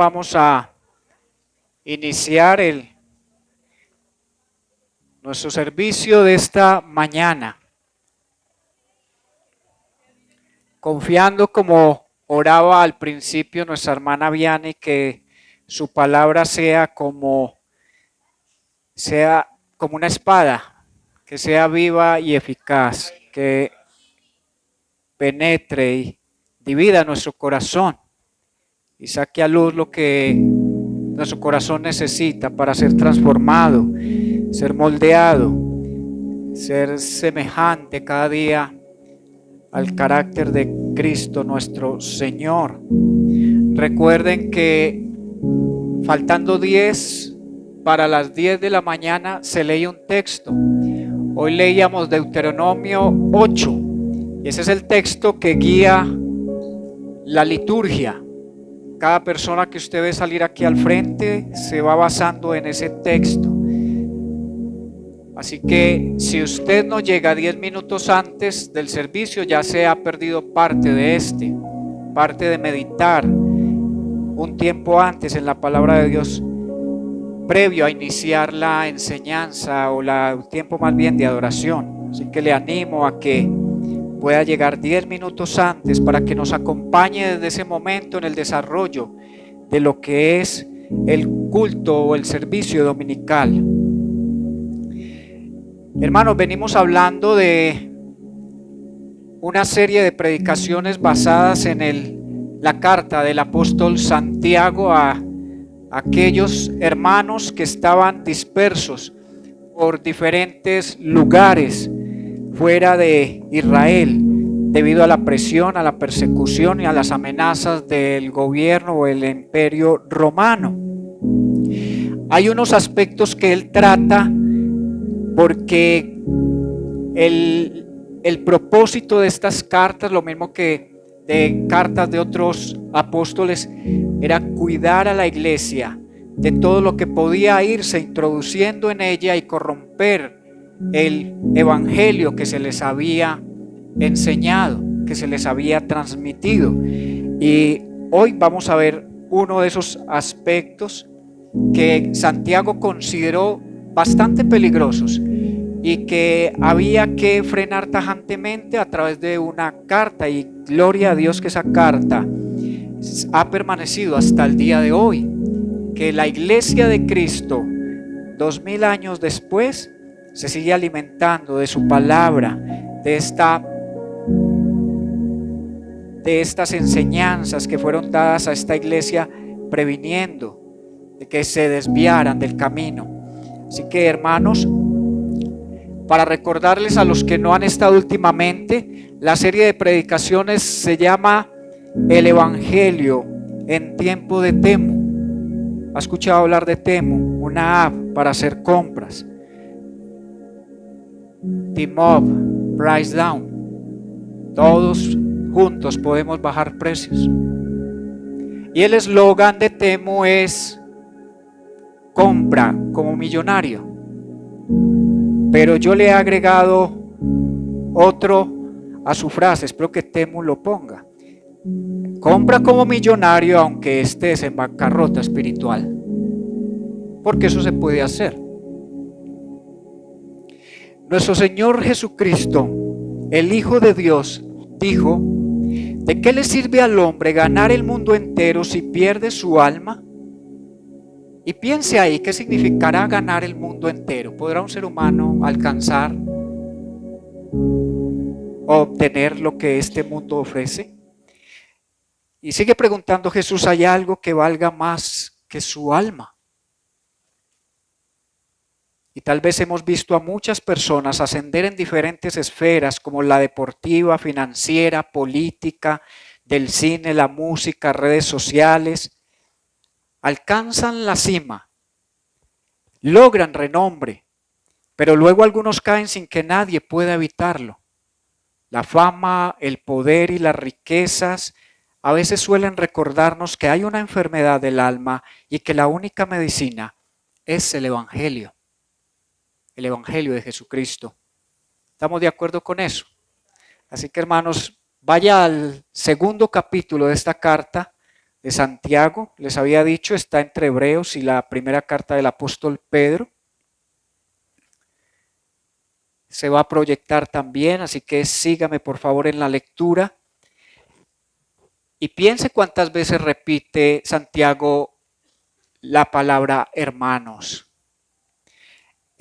vamos a iniciar nuestro servicio de esta mañana, confiando como oraba al principio nuestra hermana Vianney, que su palabra sea como una espada, que sea viva y eficaz, que penetre y divida nuestro corazón y saque a luz lo que nuestro corazón necesita para ser transformado, ser moldeado, ser semejante cada día al carácter de Cristo nuestro Señor. Recuerden que faltando 10 para las 10 de la mañana se lee un texto. Hoy leíamos Deuteronomio 8 y ese es el texto que guía la liturgia. Cada persona que usted ve salir aquí al frente se va basando en ese texto. Así que si usted no llega 10 minutos antes del servicio, ya se ha perdido parte de meditar un tiempo antes en la palabra de Dios, previo a iniciar la enseñanza o el tiempo más bien de adoración. Así que le animo a que pueda llegar 10 minutos antes para que nos acompañe desde ese momento en el desarrollo de lo que es el culto o el servicio dominical. Hermanos, venimos hablando de una serie de predicaciones basadas en la carta del apóstol Santiago a aquellos hermanos que estaban dispersos por diferentes lugares fuera de Israel debido a la presión, a la persecución y a las amenazas del gobierno o el imperio romano. Hay unos aspectos que él trata porque el propósito de estas cartas, lo mismo que de cartas de otros apóstoles, era cuidar a la iglesia de todo lo que podía irse introduciendo en ella y corromper el evangelio que se les había enseñado, que se les había transmitido. Y hoy vamos a ver uno de esos aspectos que Santiago consideró bastante peligrosos y que había que frenar tajantemente a través de una carta, y gloria a Dios que esa carta ha permanecido hasta el día de hoy, que la iglesia de Cristo 2000 años después se sigue alimentando de su palabra, de estas enseñanzas que fueron dadas a esta iglesia, previniendo de que se desviaran del camino. Así que, hermanos, para recordarles a los que no han estado últimamente, la serie de predicaciones se llama El Evangelio en tiempo de Temu. ¿Ha escuchado hablar de Temu? Una app para hacer compras. Team Up, Price Down. Todos juntos podemos bajar precios. Y el eslogan de Temu es: compra como millonario. Pero yo le he agregado otro a su frase, espero que Temu lo ponga: compra como millonario aunque estés en bancarrota espiritual, porque eso se puede hacer. Nuestro Señor Jesucristo, el Hijo de Dios, dijo: ¿de qué le sirve al hombre ganar el mundo entero si pierde su alma? Y piense ahí, ¿qué significará ganar el mundo entero? ¿Podrá un ser humano alcanzar o obtener lo que este mundo ofrece? Y sigue preguntando Jesús: ¿hay algo que valga más que su alma? Y tal vez hemos visto a muchas personas ascender en diferentes esferas, como la deportiva, financiera, política, del cine, la música, redes sociales. Alcanzan la cima, logran renombre, pero luego algunos caen sin que nadie pueda evitarlo. La fama, el poder y las riquezas a veces suelen recordarnos que hay una enfermedad del alma y que la única medicina es el Evangelio de Jesucristo. ¿Estamos de acuerdo con eso? Así que, hermanos, vaya al segundo capítulo de esta carta, de Santiago. Les había dicho, está entre Hebreos y la primera carta del apóstol Pedro. Se va a proyectar también, así que sígame por favor en la lectura. Y piense cuántas veces repite Santiago la palabra hermanos.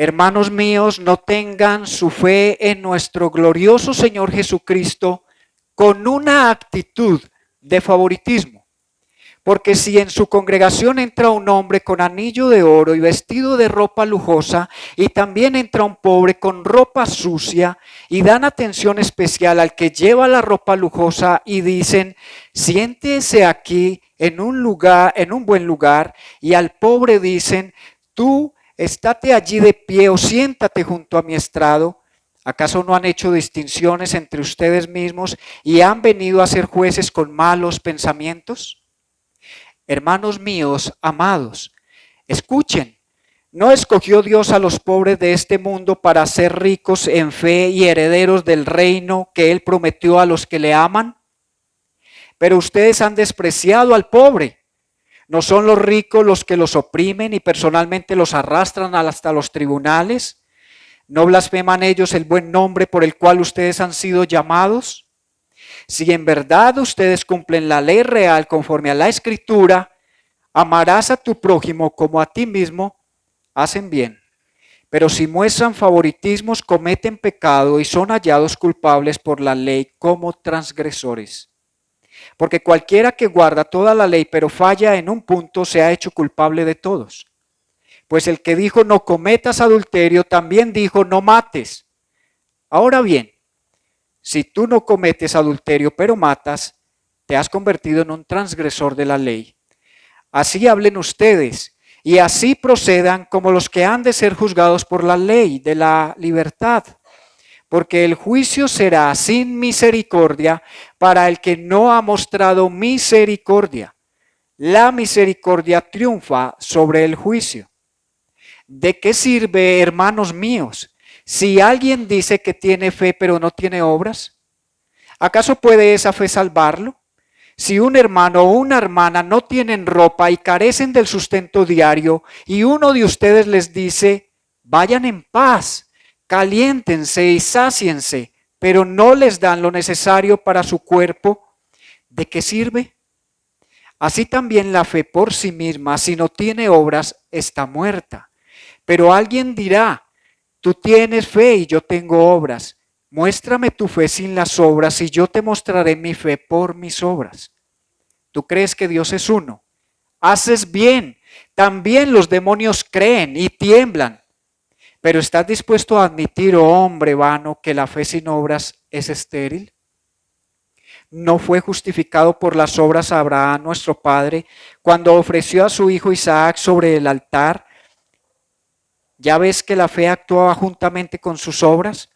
Hermanos míos, no tengan su fe en nuestro glorioso Señor Jesucristo con una actitud de favoritismo. Porque si en su congregación entra un hombre con anillo de oro y vestido de ropa lujosa, y también entra un pobre con ropa sucia, y dan atención especial al que lleva la ropa lujosa y dicen, siéntese aquí en un lugar, en un buen lugar, y al pobre dicen, tú estate allí de pie o siéntate junto a mi estrado, ¿acaso no han hecho distinciones entre ustedes mismos y han venido a ser jueces con malos pensamientos? Hermanos míos, amados, escuchen, ¿no escogió Dios a los pobres de este mundo para ser ricos en fe y herederos del reino que Él prometió a los que le aman? Pero ustedes han despreciado al pobre. ¿No son los ricos los que los oprimen y personalmente los arrastran hasta los tribunales? ¿No blasfeman ellos el buen nombre por el cual ustedes han sido llamados? Si en verdad ustedes cumplen la ley real conforme a la Escritura, amarás a tu prójimo como a ti mismo, hacen bien. Pero si muestran favoritismos, cometen pecado y son hallados culpables por la ley como transgresores. Porque cualquiera que guarda toda la ley pero falla en un punto se ha hecho culpable de todos. Pues el que dijo no cometas adulterio también dijo no mates. Ahora bien, si tú no cometes adulterio pero matas, te has convertido en un transgresor de la ley. Así hablen ustedes y así procedan como los que han de ser juzgados por la ley de la libertad. Porque el juicio será sin misericordia para el que no ha mostrado misericordia. La misericordia triunfa sobre el juicio. ¿De qué sirve, hermanos míos, si alguien dice que tiene fe pero no tiene obras? ¿Acaso puede esa fe salvarlo? Si un hermano o una hermana no tienen ropa y carecen del sustento diario y uno de ustedes les dice, vayan en paz, caliéntense y sáciense, pero no les dan lo necesario para su cuerpo, ¿de qué sirve? Así también la fe por sí misma, si no tiene obras, está muerta. Pero alguien dirá, tú tienes fe y yo tengo obras. Muéstrame tu fe sin las obras y yo te mostraré mi fe por mis obras. ¿Tú crees que Dios es uno? Haces bien. También los demonios creen y tiemblan. Pero ¿estás dispuesto a admitir, oh hombre vano, que la fe sin obras es estéril? ¿No fue justificado por las obras Abraham, nuestro padre, cuando ofreció a su hijo Isaac sobre el altar? ¿Ya ves que la fe actuaba juntamente con sus obras?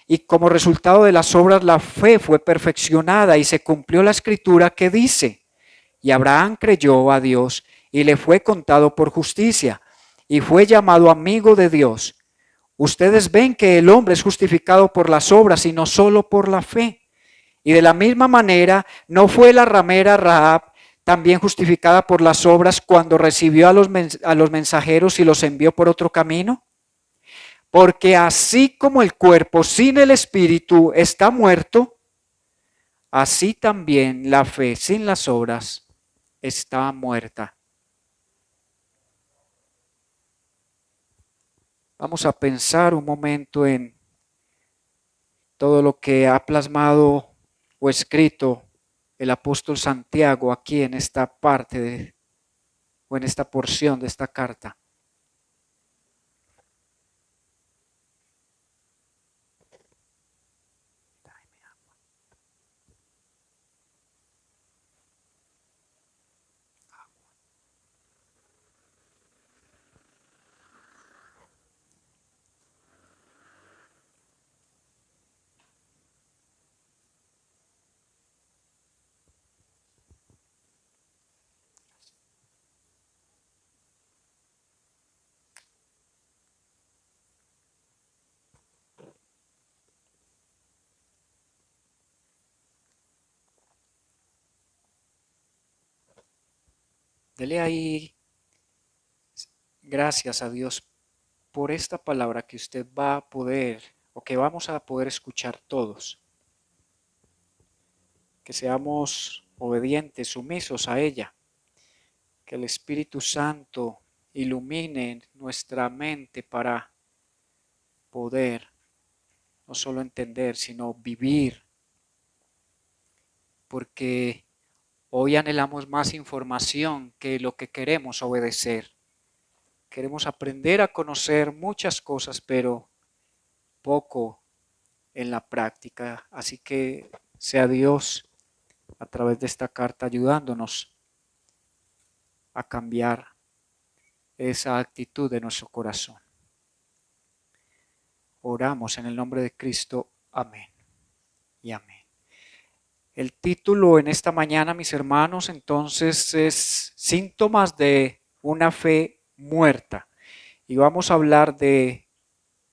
Y como resultado de las obras, la fe fue perfeccionada y se cumplió la escritura que dice, y Abraham creyó a Dios y le fue contado por justicia y fue llamado amigo de Dios. Ustedes ven que el hombre es justificado por las obras y no solo por la fe. Y de la misma manera, ¿no fue la ramera Rahab también justificada por las obras cuando recibió a los mensajeros y los envió por otro camino? Porque así como el cuerpo sin el espíritu está muerto, así también la fe sin las obras está muerta. Vamos a pensar un momento en todo lo que ha plasmado o escrito el apóstol Santiago aquí en esta parte o en esta porción de esta carta. Dele ahí gracias a Dios por esta palabra que usted va a poder o que vamos a poder escuchar todos. Que seamos obedientes, sumisos a ella. Que el Espíritu Santo ilumine nuestra mente para poder no solo entender, sino vivir. Porque hoy anhelamos más información que lo que queremos obedecer. Queremos aprender a conocer muchas cosas, pero poco en la práctica. Así que sea Dios a través de esta carta ayudándonos a cambiar esa actitud de nuestro corazón. Oramos en el nombre de Cristo. Amén y amén. El título en esta mañana, mis hermanos, entonces es Síntomas de una fe muerta. Y vamos a hablar de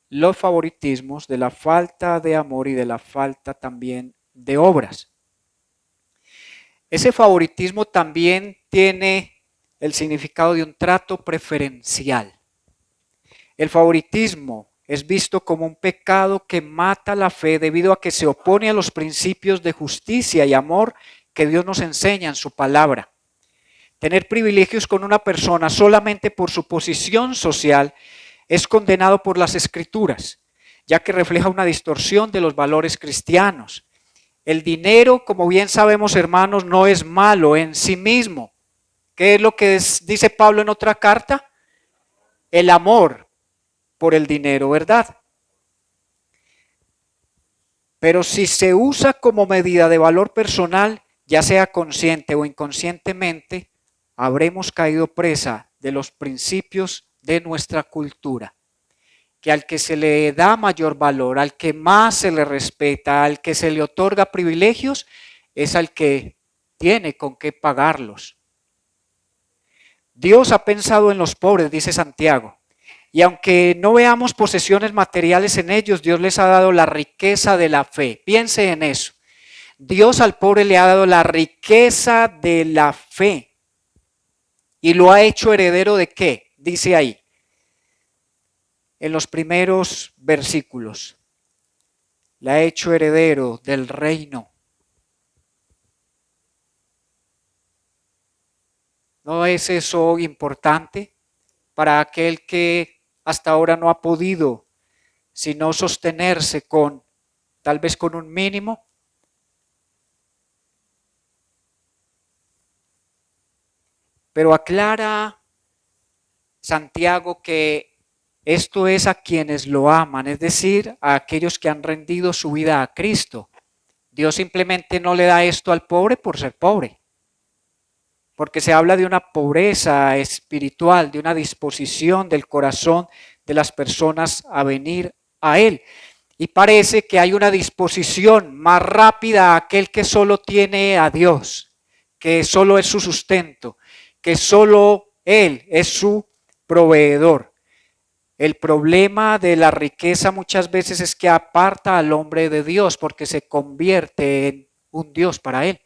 los favoritismos, de la falta de amor y de la falta también de obras. Ese favoritismo también tiene el significado de un trato preferencial. El favoritismo es visto como un pecado que mata la fe debido a que se opone a los principios de justicia y amor que Dios nos enseña en su palabra. Tener privilegios con una persona solamente por su posición social es condenado por las Escrituras, ya que refleja una distorsión de los valores cristianos. El dinero, como bien sabemos, hermanos, no es malo en sí mismo. ¿Qué es lo que dice Pablo en otra carta? El amor por el dinero, ¿verdad? Pero si se usa como medida de valor personal, ya sea consciente o inconscientemente, habremos caído presa de los principios de nuestra cultura. Que al que se le da mayor valor, al que más se le respeta, al que se le otorga privilegios, es al que tiene con qué pagarlos. Dios ha pensado en los pobres, dice Santiago, y aunque no veamos posesiones materiales en ellos, Dios les ha dado la riqueza de la fe. Piense en eso. Dios al pobre le ha dado la riqueza de la fe y lo ha hecho heredero ¿de qué? Dice ahí, en los primeros versículos. Le ha hecho heredero del reino. ¿No es eso importante para aquel que hasta ahora no ha podido sino sostenerse con, tal vez con un mínimo? Pero aclara Santiago que esto es a quienes lo aman, es decir, a aquellos que han rendido su vida a Cristo. Dios simplemente no le da esto al pobre por ser pobre, porque se habla de una pobreza espiritual, de una disposición del corazón de las personas a venir a Él. Y parece que hay una disposición más rápida a aquel que solo tiene a Dios, que solo es su sustento, que solo Él es su proveedor. El problema de la riqueza muchas veces es que aparta al hombre de Dios porque se convierte en un Dios para él.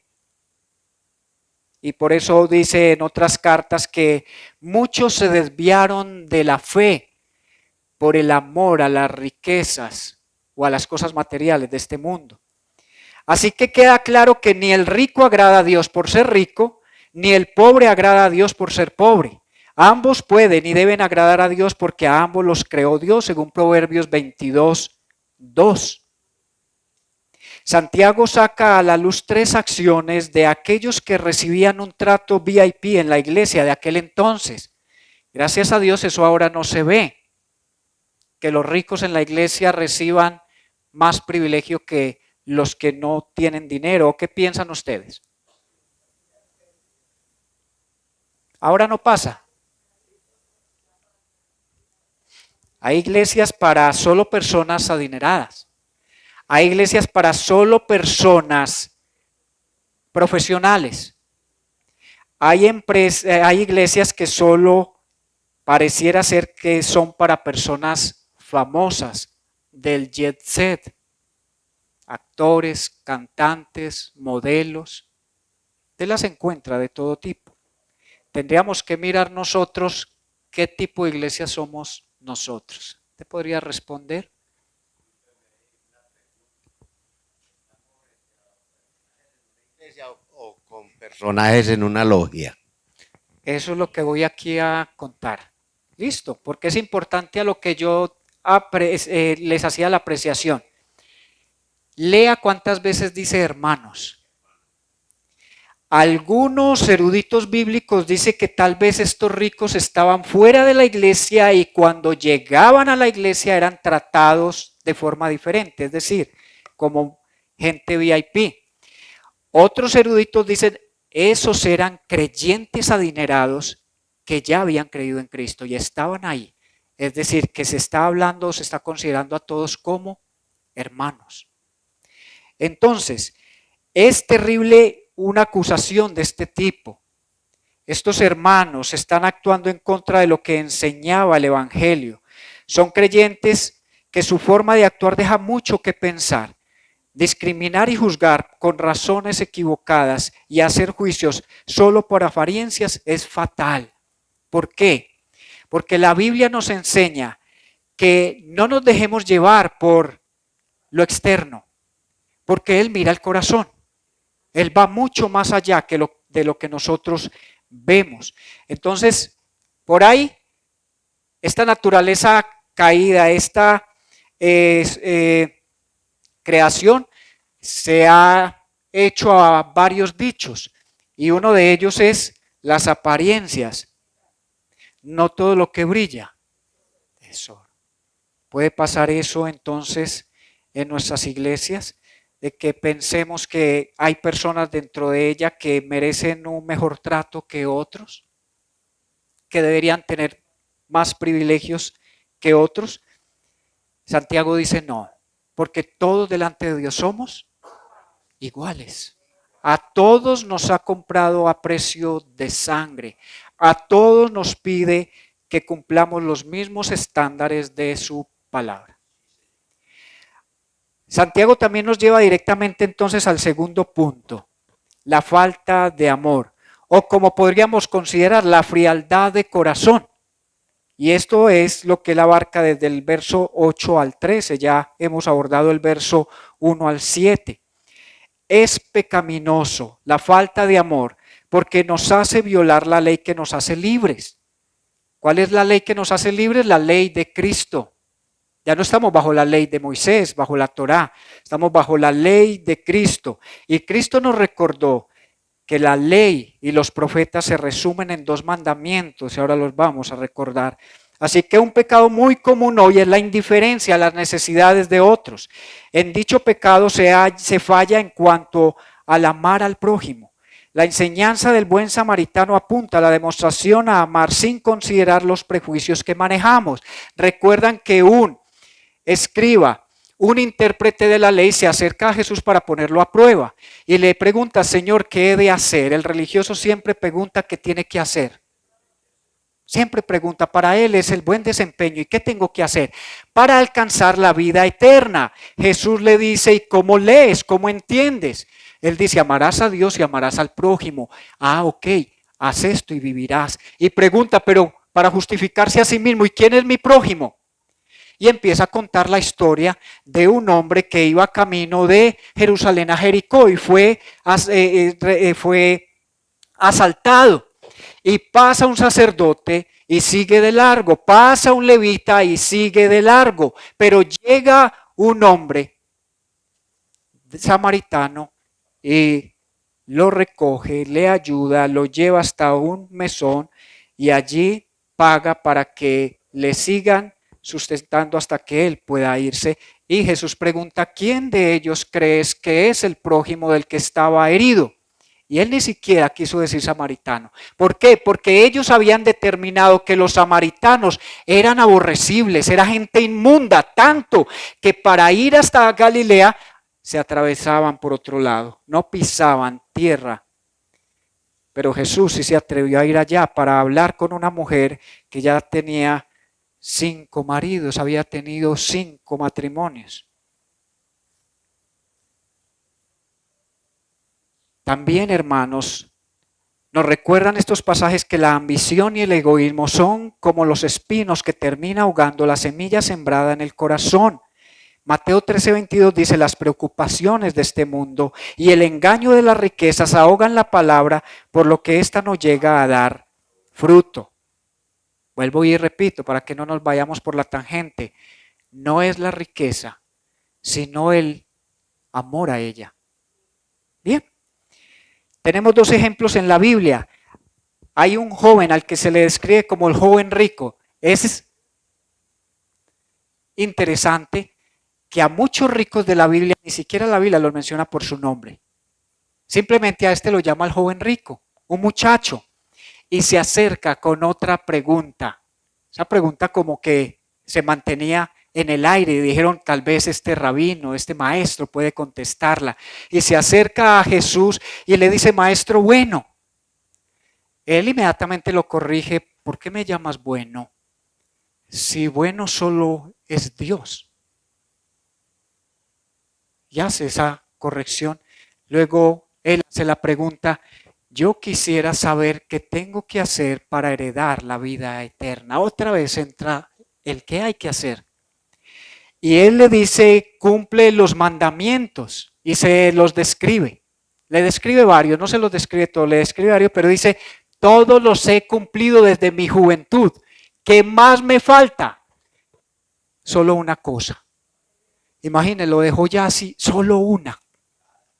Y por eso dice en otras cartas que muchos se desviaron de la fe por el amor a las riquezas o a las cosas materiales de este mundo. Así que queda claro que ni el rico agrada a Dios por ser rico, ni el pobre agrada a Dios por ser pobre. Ambos pueden y deben agradar a Dios porque a ambos los creó Dios, según Proverbios 22:2. Santiago saca a la luz tres acciones de aquellos que recibían un trato VIP en la iglesia de aquel entonces. Gracias a Dios eso ahora no se ve, que los ricos en la iglesia reciban más privilegio que los que no tienen dinero. ¿Qué piensan ustedes? Ahora no pasa. Hay iglesias para solo personas adineradas. Hay iglesias para solo personas profesionales. Hay iglesias que solo pareciera ser que son para personas famosas del jet set. Actores, cantantes, modelos. Usted las encuentra de todo tipo. tendríamos que mirar nosotros qué tipo de iglesia somos nosotros. ¿Te podría responder? O con personajes en una logia. Eso es lo que voy aquí a contar. Listo, porque es importante a lo que yo les hacía la apreciación. Lea cuántas veces dice hermanos. Algunos eruditos bíblicos dicen que tal vez estos ricos estaban fuera de la iglesia y cuando llegaban a la iglesia eran tratados de forma diferente, es decir, como gente VIP. Otros eruditos dicen, esos eran creyentes adinerados que ya habían creído en Cristo y estaban ahí. Es decir, que se está hablando, se está considerando a todos como hermanos. Entonces, es terrible una acusación de este tipo. Estos hermanos están actuando en contra de lo que enseñaba el Evangelio. Son creyentes que su forma de actuar deja mucho que pensar. Discriminar y juzgar con razones equivocadas y hacer juicios solo por apariencias es fatal. ¿Por qué? Porque la Biblia nos enseña que no nos dejemos llevar por lo externo, porque Él mira el corazón. Él va mucho más allá de lo que nosotros vemos. Entonces, por ahí, esta naturaleza caída, esta creación, se ha hecho a varios dichos y uno de ellos es las apariencias. No todo lo que brilla es oro. Puede pasar eso entonces en nuestras iglesias, de que pensemos que hay personas dentro de ella que merecen un mejor trato que otros, que deberían tener más privilegios que otros. Santiago dice no, porque todos delante de Dios somos iguales. A todos nos ha comprado a precio de sangre. A todos nos pide que cumplamos los mismos estándares de su palabra. Santiago también nos lleva directamente entonces al segundo punto, la falta de amor, o como podríamos considerar la frialdad de corazón. Y esto es lo que él abarca desde el verso 8 al 13, ya hemos abordado el verso 1 al 7. Es pecaminoso la falta de amor porque nos hace violar la ley que nos hace libres. ¿Cuál es la ley que nos hace libres? La ley de Cristo. Ya no estamos bajo la ley de Moisés, bajo la Torá, estamos bajo la ley de Cristo. Y Cristo nos recordó que la ley y los profetas se resumen en dos mandamientos y ahora los vamos a recordar. Así que un pecado muy común hoy es la indiferencia a las necesidades de otros. En dicho pecado se falla en cuanto al amar al prójimo. La enseñanza del buen samaritano apunta a la demostración a amar sin considerar los prejuicios que manejamos. Recuerdan que un escriba, un intérprete de la ley, se acerca a Jesús para ponerlo a prueba y le pregunta, Señor, ¿qué he de hacer? El religioso siempre pregunta qué tiene que hacer. Siempre pregunta, para él es el buen desempeño. ¿Y qué tengo que hacer? Para alcanzar la vida eterna. Jesús le dice, ¿y cómo lees? ¿Cómo entiendes? Él dice, amarás a Dios y amarás al prójimo. Ah, ok, haz esto y vivirás. Y pregunta, pero para justificarse a sí mismo, ¿y quién es mi prójimo? Y empieza a contar la historia de un hombre que iba camino de Jerusalén a Jericó y fue asaltado. Y pasa un sacerdote y sigue de largo, pasa un levita y sigue de largo, pero llega un hombre samaritano y lo recoge, le ayuda, lo lleva hasta un mesón y allí paga para que le sigan sustentando hasta que él pueda irse. Y Jesús pregunta, ¿quién de ellos crees que es el prójimo del que estaba herido? Y él ni siquiera quiso decir samaritano. ¿Por qué? Porque ellos habían determinado que los samaritanos eran aborrecibles, era gente inmunda, tanto que para ir hasta Galilea se atravesaban por otro lado, no pisaban tierra. Pero Jesús sí se atrevió a ir allá para hablar con una mujer que ya tenía 5 maridos, había tenido 5 matrimonios. También, hermanos, Nos recuerdan estos pasajes que la ambición y el egoísmo son como los espinos que termina ahogando la semilla sembrada en el corazón. Mateo 13:22 dice, las preocupaciones de este mundo y el engaño de las riquezas ahogan la palabra, por lo que ésta no llega a dar fruto. Vuelvo y repito para que no nos vayamos por la tangente. No es la riqueza, sino el amor a ella. Bien, tenemos dos ejemplos en la Biblia. Hay un joven al que se le describe como el joven rico. Es interesante que a muchos ricos de la Biblia, ni siquiera la Biblia los menciona por su nombre. Simplemente a este lo llama el joven rico, un muchacho, y se acerca con otra pregunta. Esa pregunta como que se mantenía en el aire y dijeron tal vez este rabino, este maestro puede contestarla. Y se acerca a Jesús y le dice, maestro bueno. Él inmediatamente lo corrige, ¿por qué me llamas bueno? Si bueno solo es Dios. Y hace esa corrección. Luego él hace la pregunta, yo quisiera saber qué tengo que hacer para heredar la vida eterna. Otra vez entra el qué hay que hacer. Y él le dice, cumple los mandamientos y se los describe. Le describe varios, no se los describe todo, le describe varios, pero dice, todos los he cumplido desde mi juventud. ¿Qué más me falta? Solo una cosa. Imagínense, lo dejó ya así, solo una.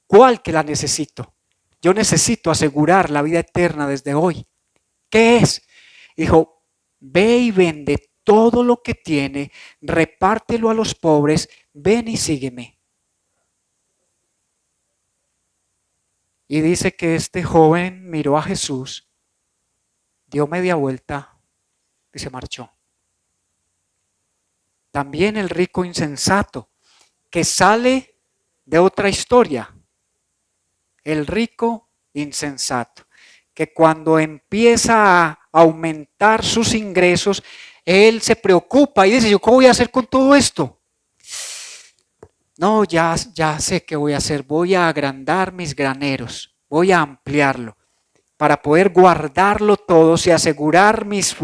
¿Cuál que la necesito? Yo necesito asegurar la vida eterna desde hoy. ¿Qué es? Dijo, ve y vende todo lo que tiene, repártelo a los pobres, ven y sígueme. Y dice que este joven miró a Jesús, dio media vuelta y se marchó. También el rico insensato, que sale de otra historia. El rico insensato, que cuando empieza a aumentar sus ingresos, él se preocupa y dice, ¿yo qué voy a hacer con todo esto? No, ya sé qué voy a hacer, voy a agrandar mis graneros, voy a ampliarlo para poder guardarlo todo y asegurar mis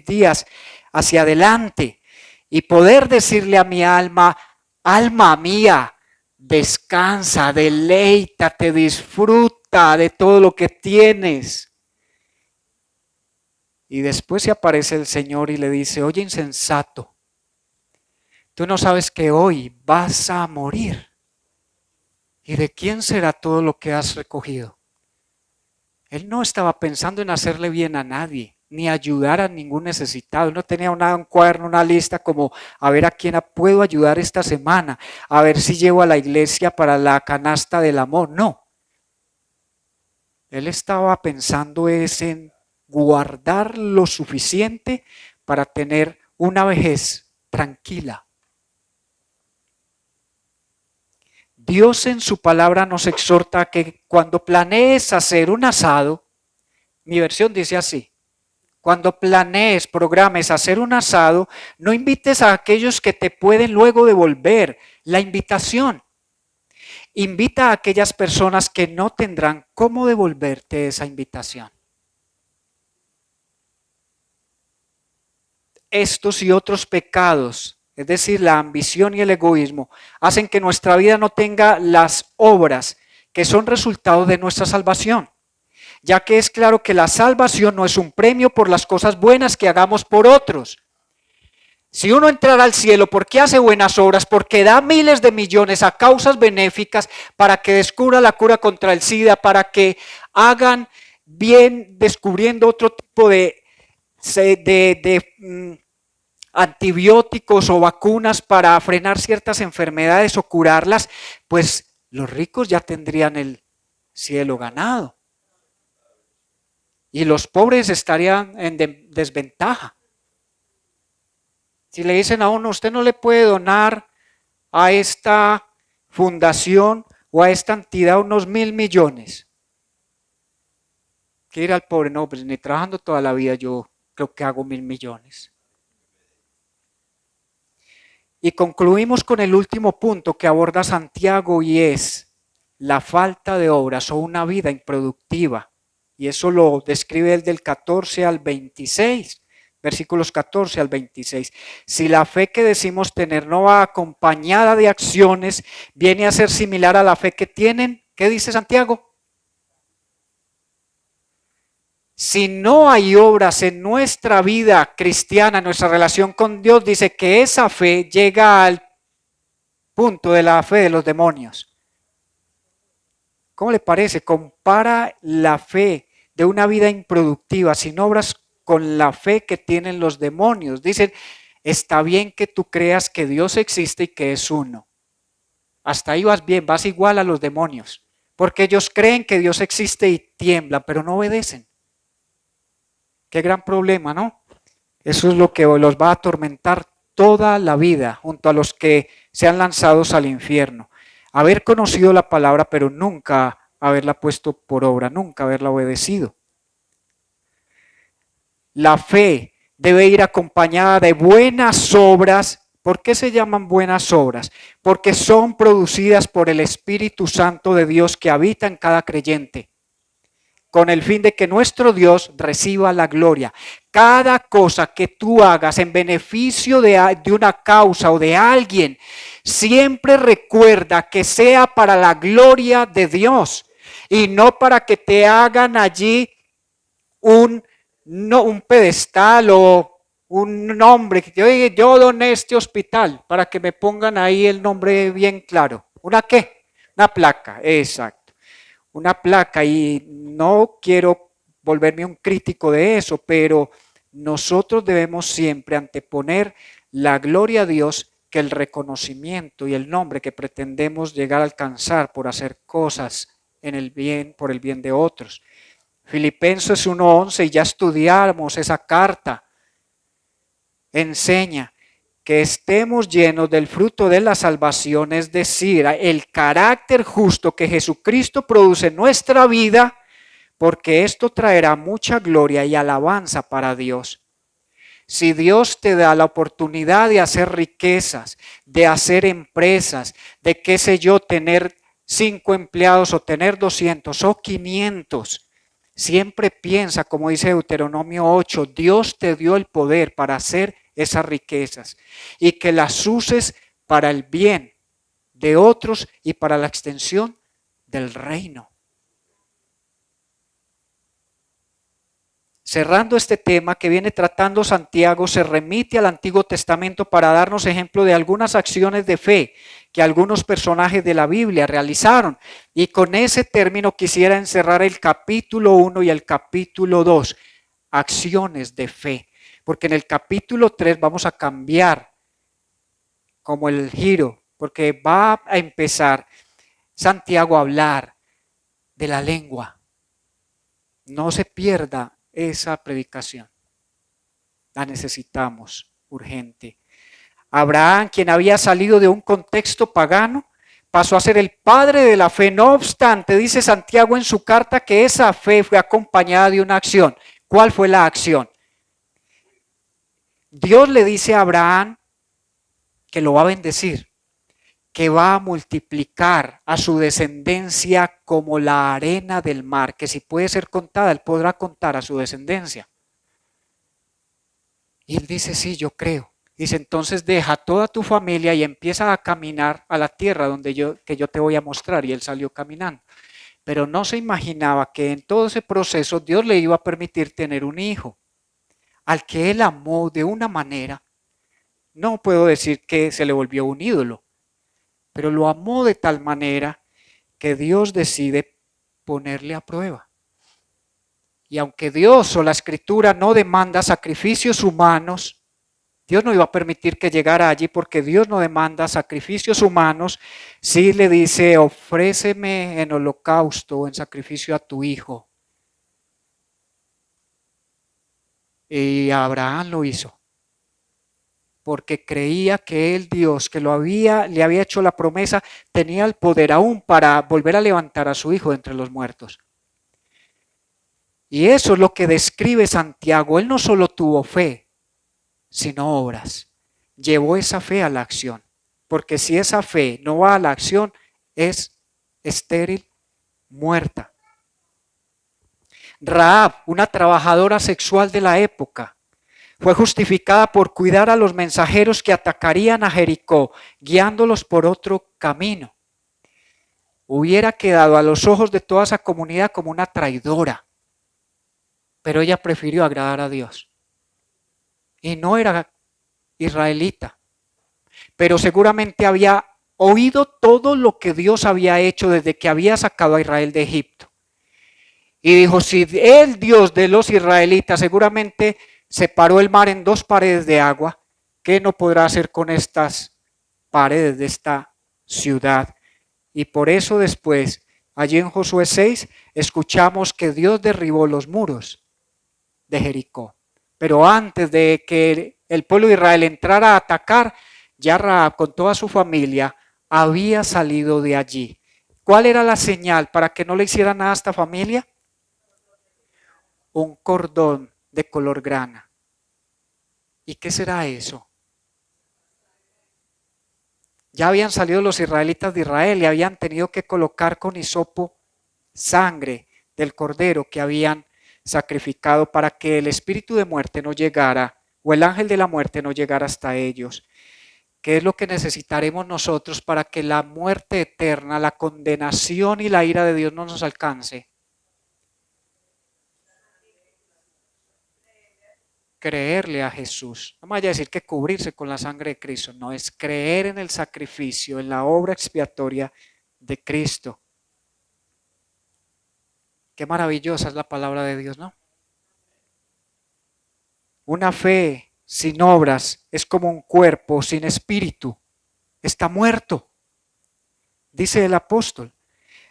días hacia adelante y poder decirle a mi alma, alma mía, descansa, deleítate, disfruta de todo lo que tienes. Y después se aparece el Señor y le dice, oye insensato, tú no sabes que hoy vas a morir. ¿Y de quién será todo lo que has recogido? Él no estaba pensando en hacerle bien a nadie, ni ayudar a ningún necesitado. Él no tenía un cuaderno, una lista como a ver a quién puedo ayudar esta semana, a ver si llevo a la iglesia para la canasta del amor. No. Él estaba pensando en guardar lo suficiente para tener una vejez tranquila. Dios en su palabra nos exhorta a que cuando planees hacer un asado, mi versión dice así, cuando planees, programes hacer un asado, no invites a aquellos que te pueden luego devolver la invitación. Invita a aquellas personas que no tendrán cómo devolverte esa invitación. Estos y otros pecados, es decir, la ambición y el egoísmo, hacen que nuestra vida no tenga las obras que son resultado de nuestra salvación, ya que es claro que la salvación no es un premio por las cosas buenas que hagamos por otros. Si uno entrara al cielo, ¿por qué hace buenas obras? Porque da miles de millones a causas benéficas para que descubra la cura contra el SIDA, para que hagan bien descubriendo otro tipo de antibióticos o vacunas para frenar ciertas enfermedades o curarlas, pues los ricos ya tendrían el cielo ganado. Y los pobres estarían en desventaja. Si le dicen a uno, usted no le puede donar a esta fundación o a esta entidad unos 1.000 millones. ¿Qué ir al pobre? No, pues ni trabajando toda la vida yo creo que hago 1.000 millones. Y concluimos con el último punto que aborda Santiago y es la falta de obras o una vida improductiva. Y eso lo describe él del 14 al 26, versículos 14 al 26. Si la fe que decimos tener no va acompañada de acciones, viene a ser similar a la fe que tienen. ¿Qué dice Santiago? Si no hay obras en nuestra vida cristiana, en nuestra relación con Dios, dice que esa fe llega al punto de la fe de los demonios. ¿Cómo le parece? Compara la fe de una vida improductiva, sin obras, con la fe que tienen los demonios. Dicen, está bien que tú creas que Dios existe y que es uno. Hasta ahí vas bien, vas igual a los demonios. Porque ellos creen que Dios existe y tiemblan, pero no obedecen. Qué gran problema, ¿no? Eso es lo que los va a atormentar toda la vida, junto a los que sean lanzados al infierno. Haber conocido la palabra, pero nunca haberla puesto por obra, nunca haberla obedecido. La fe debe ir acompañada de buenas obras. ¿Por qué se llaman buenas obras? Porque son producidas por el Espíritu Santo de Dios que habita en cada creyente, con el fin de que nuestro Dios reciba la gloria. Cada cosa que tú hagas en beneficio de una causa o de alguien, siempre recuerda que sea para la gloria de Dios y no para que te hagan allí un pedestal o un nombre. Yo doné este hospital para que me pongan ahí el nombre bien claro. ¿Una qué? Una placa, exacto. Una placa, y no quiero volverme un crítico de eso, pero nosotros debemos siempre anteponer la gloria a Dios que el reconocimiento y el nombre que pretendemos llegar a alcanzar por hacer cosas en el bien, por el bien de otros. Filipenses 1:11, y ya estudiamos esa carta, enseña que estemos llenos del fruto de la salvación, es decir, el carácter justo que Jesucristo produce en nuestra vida, porque esto traerá mucha gloria y alabanza para Dios. Si Dios te da la oportunidad de hacer riquezas, de hacer empresas, de qué sé yo, tener 5 empleados o tener 200 o 500, siempre piensa, como dice Deuteronomio 8, Dios te dio el poder para hacer esas riquezas y que las uses para el bien de otros y para la extensión del reino. Cerrando este tema que viene tratando Santiago, se remite al Antiguo Testamento para darnos ejemplo de algunas acciones de fe que algunos personajes de la Biblia realizaron. Y con ese término quisiera encerrar el capítulo 1 y el capítulo 2, acciones de fe. Porque en el capítulo 3 vamos a cambiar como el giro, porque va a empezar Santiago a hablar de la lengua. No se pierda esa predicación. La necesitamos urgente. Abraham, quien había salido de un contexto pagano, pasó a ser el padre de la fe. No obstante, dice Santiago en su carta que esa fe fue acompañada de una acción. ¿Cuál fue la acción? Dios le dice a Abraham que lo va a bendecir, que va a multiplicar a su descendencia como la arena del mar, que si puede ser contada, él podrá contar a su descendencia. Y él dice, sí, yo creo. Dice, entonces deja toda tu familia y empieza a caminar a la tierra que yo te voy a mostrar. Y él salió caminando. Pero no se imaginaba que en todo ese proceso Dios le iba a permitir tener un hijo, al que él amó de una manera. No puedo decir que se le volvió un ídolo, pero lo amó de tal manera que Dios decide ponerle a prueba. Y aunque Dios o la Escritura no demanda sacrificios humanos, Dios no iba a permitir que llegara allí porque Dios no demanda sacrificios humanos. Sí le dice, ofréceme en holocausto o en sacrificio a tu hijo. Y Abraham lo hizo, porque creía que el Dios que le había hecho la promesa tenía el poder aún para volver a levantar a su hijo de entre los muertos. Y eso es lo que describe Santiago. Él no solo tuvo fe, sino obras. Llevó esa fe a la acción. Porque si esa fe no va a la acción, es estéril, muerta. Rahab, una trabajadora sexual de la época, fue justificada por cuidar a los mensajeros que atacarían a Jericó, guiándolos por otro camino. Hubiera quedado a los ojos de toda esa comunidad como una traidora, pero ella prefirió agradar a Dios. Y no era israelita, pero seguramente había oído todo lo que Dios había hecho desde que había sacado a Israel de Egipto. Y dijo, si el Dios de los israelitas seguramente separó el mar en dos paredes de agua, ¿qué no podrá hacer con estas paredes de esta ciudad? Y por eso después, allí en Josué 6, escuchamos que Dios derribó los muros de Jericó. Pero antes de que el pueblo de Israel entrara a atacar, ya Rahab con toda su familia había salido de allí. ¿Cuál era la señal para que no le hiciera nada a esta familia? Un cordón de color grana. ¿Y qué será eso? Ya habían salido los israelitas de Israel y habían tenido que colocar con hisopo sangre del cordero que habían sacrificado para que el espíritu de muerte no llegara o el ángel de la muerte no llegara hasta ellos. ¿Qué es lo que necesitaremos nosotros para que la muerte eterna, la condenación y la ira de Dios no nos alcance? Creerle a Jesús. No me vaya a decir que cubrirse con la sangre de Cristo, no, es creer en el sacrificio, en la obra expiatoria de Cristo. Qué maravillosa es la palabra de Dios, ¿no? Una fe sin obras es como un cuerpo sin espíritu. Está muerto, dice el apóstol.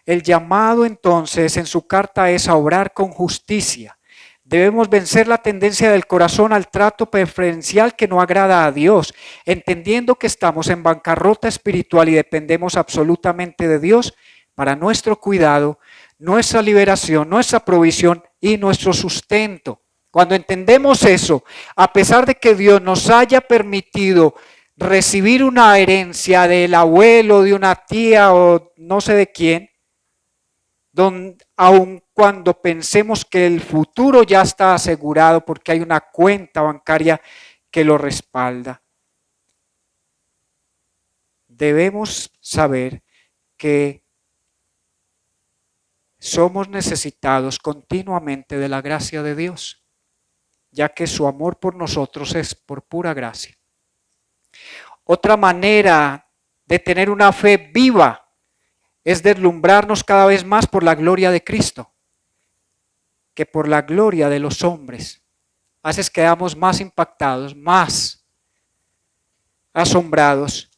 El llamado entonces en su carta es a obrar con justicia. Debemos vencer la tendencia del corazón al trato preferencial que no agrada a Dios, entendiendo que estamos en bancarrota espiritual y dependemos absolutamente de Dios para nuestro cuidado, nuestra liberación, nuestra provisión y nuestro sustento. Cuando entendemos eso, a pesar de que Dios nos haya permitido recibir una herencia del abuelo, de una tía o no sé de quién, aun cuando pensemos que el futuro ya está asegurado porque hay una cuenta bancaria que lo respalda, debemos saber que somos necesitados continuamente de la gracia de Dios, ya que su amor por nosotros es por pura gracia. Otra manera de tener una fe viva es deslumbrarnos cada vez más por la gloria de Cristo que por la gloria de los hombres. A veces quedamos más impactados, más asombrados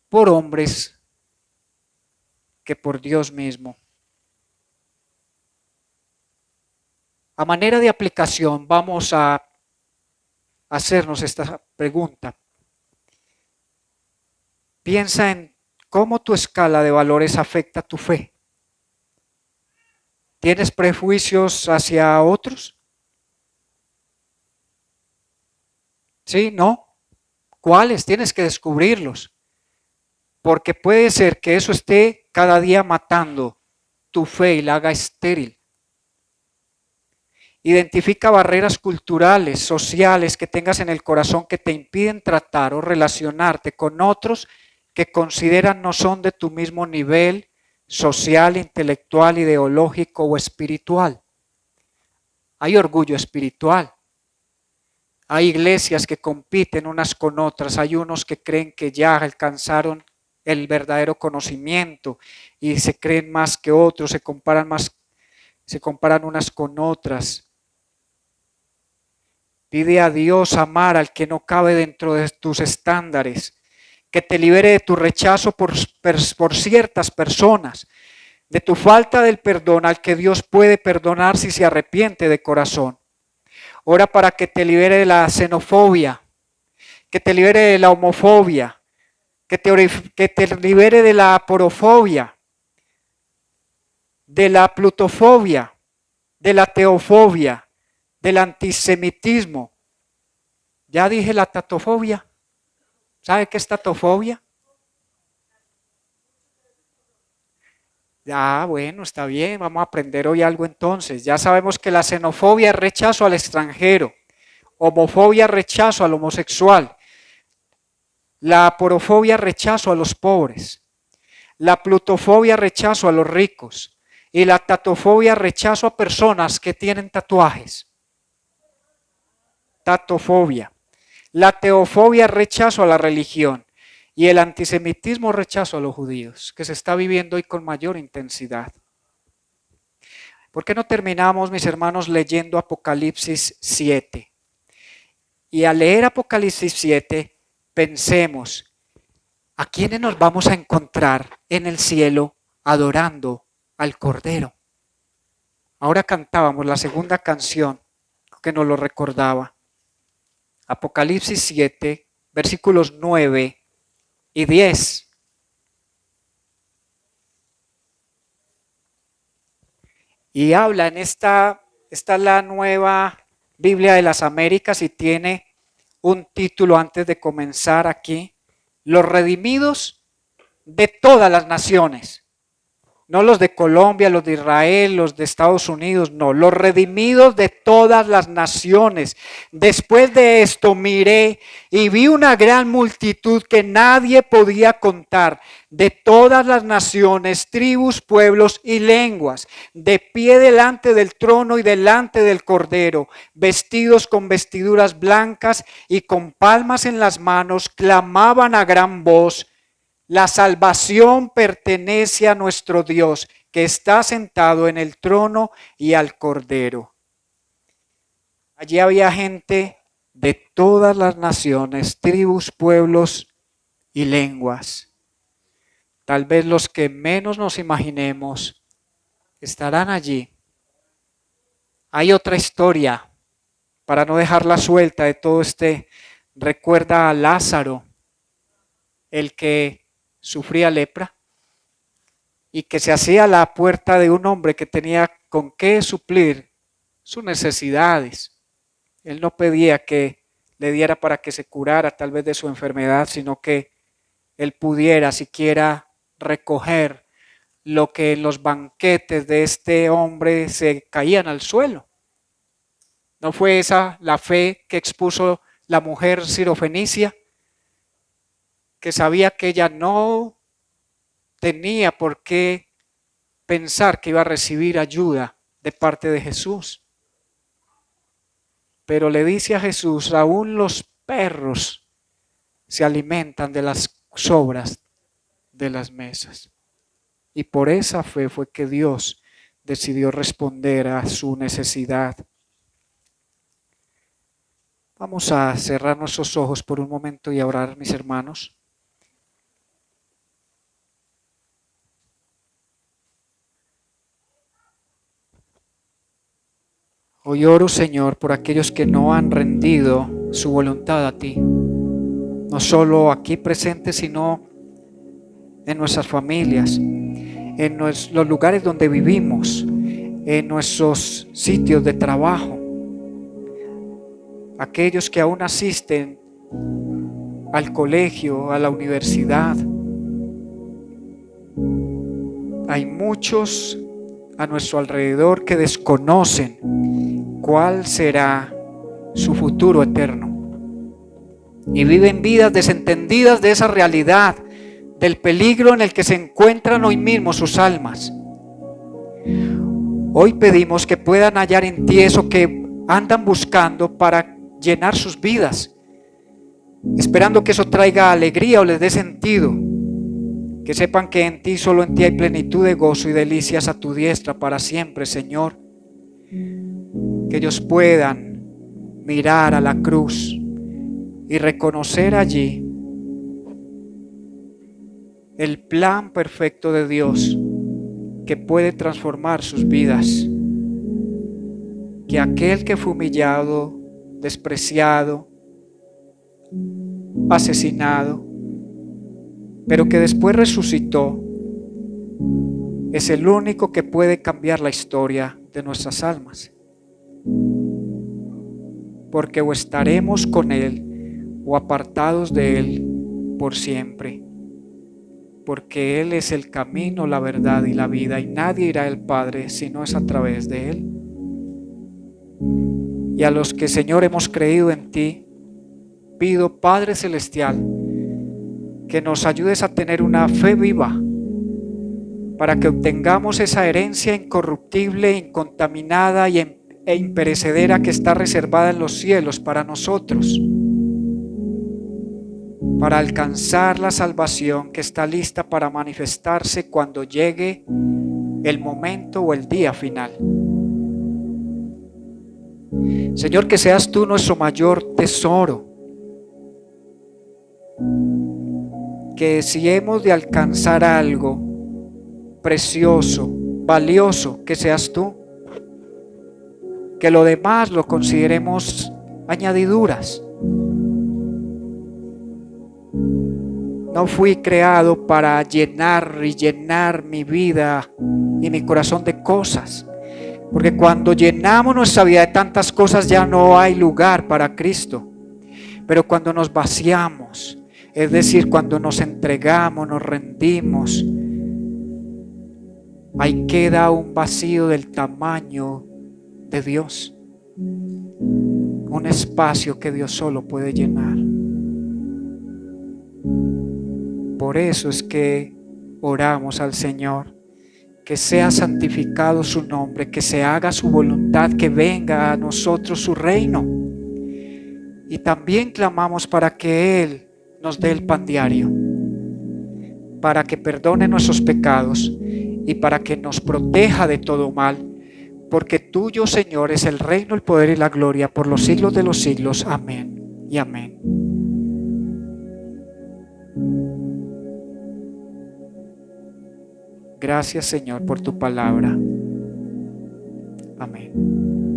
por hombres que por Dios mismo. A manera de aplicación vamos a hacernos esta pregunta. Piensa en cómo tu escala de valores afecta tu fe. ¿Tienes prejuicios hacia otros? ¿Sí? ¿No? ¿Cuáles? Tienes que descubrirlos. Porque puede ser que eso esté cada día matando tu fe y la haga estéril. Identifica barreras culturales, sociales que tengas en el corazón que te impiden tratar o relacionarte con otros que consideran no son de tu mismo nivel social, intelectual, ideológico o espiritual. Hay orgullo espiritual. Hay iglesias que compiten unas con otras. Hay unos que creen que ya alcanzaron el verdadero conocimiento y se creen más que otros, se comparan unas con otras. Pide a Dios amar al que no cabe dentro de tus estándares, que te libere de tu rechazo por ciertas personas, de tu falta del perdón al que Dios puede perdonar si se arrepiente de corazón. Ora para que te libere de la xenofobia, que te libere de la homofobia, que te libere de la aporofobia, de la plutofobia, de la teofobia, del antisemitismo. Ya dije la tatofobia. ¿Sabe qué es tatofobia? Ah, bueno, está bien, vamos a aprender hoy algo entonces. Ya sabemos que la xenofobia es rechazo al extranjero, homofobia es rechazo al homosexual, la aporofobia es rechazo a los pobres, la plutofobia es rechazo a los ricos y la tatofobia es rechazo a personas que tienen tatuajes. Tatofobia. La teofobia es rechazo a la religión y el antisemitismo es rechazo a los judíos, que se está viviendo hoy con mayor intensidad. ¿Por qué no terminamos, mis hermanos, leyendo Apocalipsis 7? Y al leer Apocalipsis 7, pensemos, ¿a quiénes nos vamos a encontrar en el cielo adorando al Cordero? Ahora cantábamos la segunda canción que nos lo recordaba. Apocalipsis 7, versículos 9 y 10. Y habla en esta es la nueva Biblia de las Américas y tiene un título antes de comenzar aquí: los redimidos de todas las naciones. No los de Colombia, los de Israel, los de Estados Unidos, no, los redimidos de todas las naciones. Después de esto miré y vi una gran multitud que nadie podía contar, de todas las naciones, tribus, pueblos y lenguas, de pie delante del trono y delante del Cordero, vestidos con vestiduras blancas y con palmas en las manos, clamaban a gran voz: la salvación pertenece a nuestro Dios, que está sentado en el trono y al Cordero. Allí había gente de todas las naciones, tribus, pueblos y lenguas. Tal vez los que menos nos imaginemos estarán allí. Hay otra historia, para no dejarla suelta de todo este. Recuerda a Lázaro, el que sufría lepra y que se hacía a la puerta de un hombre que tenía con qué suplir sus necesidades. Él no pedía que le diera para que se curara tal vez de su enfermedad, sino que él pudiera siquiera recoger lo que en los banquetes de este hombre se caían al suelo. ¿No fue esa la fe que expuso la mujer sirofenicia, que sabía que ella no tenía por qué pensar que iba a recibir ayuda de parte de Jesús? Pero le dice a Jesús: aún los perros se alimentan de las sobras de las mesas. Y por esa fe fue que Dios decidió responder a su necesidad. Vamos a cerrar nuestros ojos por un momento y a orar, mis hermanos. Hoy oro, Señor, por aquellos que no han rendido su voluntad a ti, no solo aquí presentes, sino en nuestras familias, en los lugares donde vivimos, en nuestros sitios de trabajo, aquellos que aún asisten al colegio, a la universidad. Hay muchos a nuestro alrededor que desconocen cuál será su futuro eterno y viven vidas desentendidas de esa realidad, del peligro en el que se encuentran hoy mismo sus almas. Hoy pedimos que puedan hallar en ti eso que andan buscando para llenar sus vidas, esperando que eso traiga alegría o les dé sentido. Que sepan que en ti, solo en ti hay plenitud de gozo y delicias a tu diestra para siempre, Señor. Que ellos puedan mirar a la cruz y reconocer allí el plan perfecto de Dios que puede transformar sus vidas. Que aquel que fue humillado, despreciado, asesinado, pero que después resucitó, es el único que puede cambiar la historia de nuestras almas. Porque o estaremos con Él o apartados de Él por siempre. porque Él es el camino, la verdad y la vida, y nadie irá al Padre si no es a través de Él. Y a los que, Señor, hemos creído en ti, pido, Padre Celestial, que nos ayudes a tener una fe viva para que obtengamos esa herencia incorruptible, incontaminada e imperecedera que está reservada en los cielos para nosotros, para alcanzar la salvación que está lista para manifestarse cuando llegue el momento o el día final. Señor, que seas tú nuestro mayor tesoro, que si hemos de alcanzar algo precioso, valioso, que seas tú, que lo demás lo consideremos añadiduras. No fui creado para llenar y llenar mi vida y mi corazón de cosas, porque cuando llenamos nuestra vida de tantas cosas ya no hay lugar para Cristo. Pero cuando nos vaciamos, es decir, cuando nos entregamos, nos rendimos, ahí queda un vacío del tamaño de Dios, un espacio que Dios solo puede llenar. Por eso es que oramos al Señor, que sea santificado su nombre, que se haga su voluntad, que venga a nosotros su reino. Y también clamamos para que Él nos dé el pan diario, para que perdone nuestros pecados y para que nos proteja de todo mal, porque tuyo, Señor, es el reino, el poder y la gloria por los siglos de los siglos. Amén y amén. Gracias, Señor, por tu palabra. Amén.